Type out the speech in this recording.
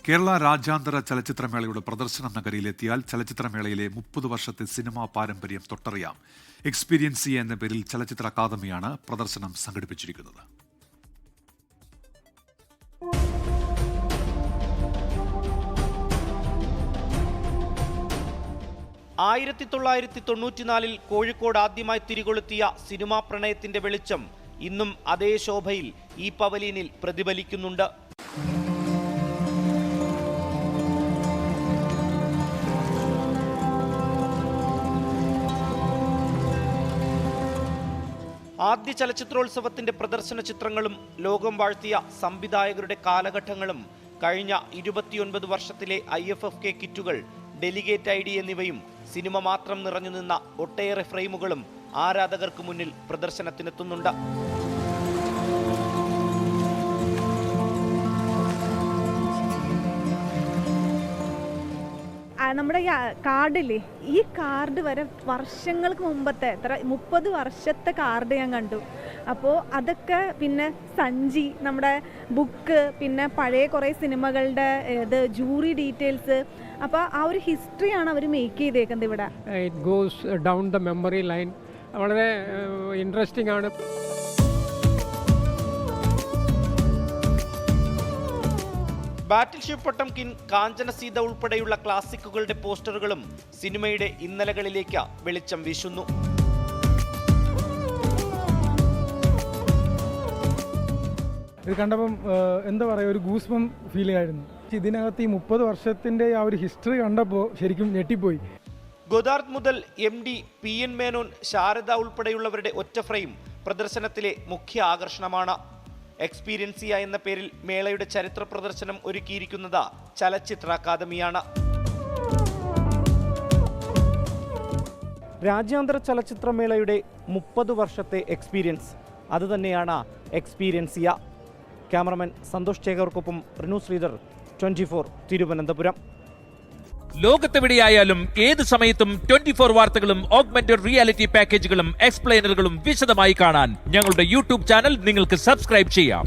കേരള രാജ്യാന്തര ചലച്ചിത്രമേളയുടെ പ്രദർശനം നഗരിയിലെത്തിയാൽ ചലച്ചിത്രമേളയിലെ 30 വർഷത്തെ സിനിമാ പാരമ്പര്യം തൊട്ടറിയാം. എക്സ്പീരിയൻസ് എന്ന പേരിൽ ചലച്ചിത്ര അക്കാദമിയാണ് പ്രദർശനം സംഘടിപ്പിച്ചിരിക്കുന്നത്. കോഴിക്കോട് ആദ്യമായി തിരികൊളുത്തിയ സിനിമാ പ്രണയത്തിന്റെ വെളിച്ചം ഇന്നും അതേ ശോഭയിൽ ഈ പവലിയനിൽ പ്രതിഫലിക്കുന്നുണ്ട്. ആദ്യ ചലച്ചിത്രോത്സവത്തിന്റെ പ്രദർശന ചിത്രങ്ങളും ലോകം വാഴ്ത്തിയ സംവിധായകരുടെ കാലഘട്ടങ്ങളും കഴിഞ്ഞ 29 വർഷത്തിലെ IFFK കിറ്റുകൾ, ഡെലിഗേറ്റ് ID എന്നിവയും സിനിമ മാത്രം നിറഞ്ഞു നിന്ന ഒട്ടേറെ ഫ്രെയിമുകളും ആരാധകർക്ക് മുന്നിൽ പ്രദർശനത്തിനെത്തുന്നുണ്ട്. നമ്മുടെ കാർഡില്ലേ, ഈ കാർഡ് വരെ വർഷങ്ങൾക്ക് മുമ്പത്തെ 30 വർഷത്തെ കാർഡ് ഞാൻ കണ്ടു. അപ്പോൾ അതൊക്കെ പിന്നെ സഞ്ചി, നമ്മുടെ ബുക്ക്, പിന്നെ പഴയ കുറേ സിനിമകളുടെ ജൂറി ഡീറ്റെയിൽസ്. അപ്പോൾ ആ ഒരു ഹിസ്റ്ററിയാണ് അവർ മേക്ക് ചെയ്തേക്കുന്നത് ഇവിടെ. It goes down the memory line. വളരെ ഇൻട്രസ്റ്റിംഗ് ആണ്. ബാറ്റിൽഷിപ്പ് പൊട്ടംകിൻ, കാഞ്ചന സീത ഉൾപ്പെടെയുള്ള ക്ലാസിക്കുകളുടെ പോസ്റ്ററുകളും സിനിമയുടെ ഇന്നലകളിലേക്ക് വെളിച്ചം വീശുന്നു. ഇത് കണ്ടപ്പം എന്താ പറയുക, ഒരു ഗൂസ്ബം ഫീലിംഗ് ആയിരുന്നു. ഇതിനകത്ത് ഈ 30 വർഷത്തിൻ്റെ ആ ഒരു ഹിസ്റ്ററി കണ്ടപ്പോൾ ശരിക്കും ഞെട്ടിപ്പോയി. ഗോദാർദ് മുതൽ MD PN മേനോൻ, ശാരദ ഉൾപ്പെടെയുള്ളവരുടെ ഒറ്റ ഫ്രെയിം പ്രദർശനത്തിലെ മുഖ്യ ആകർഷണമാണ്. എക്സ്പീരിയൻസിയ എന്ന പേരിൽ മേളയുടെ ചരിത്ര പ്രദർശനം ഒരുക്കിയിരിക്കുന്നത് ചലച്ചിത്ര അക്കാദമിയാണ്. രാജ്യാന്തര ചലച്ചിത്രമേളയുടെ 30 വർഷത്തെ എക്സ്പീരിയൻസ്, അതുതന്നെയാണ് എക്സ്പീരിയൻസിയ. ക്യാമറമാൻ സന്തോഷ് ചേകർക്കൊപ്പം റിനു ശ്രീധർ, 24 തിരുവനന്തപുരം. ലോകത്തെവിടെയായാലും ഏത് സമയത്തും 24 വാർത്തകളും ഓഗ്മെന്റഡ് റിയാലിറ്റി പാക്കേജുകളും എക്സ്പ്ലെയിനറുകളും വിശദമായി കാണാൻ ഞങ്ങളുടെ YouTube ചാനൽ നിങ്ങൾക്ക് സബ്സ്ക്രൈബ് ചെയ്യാം.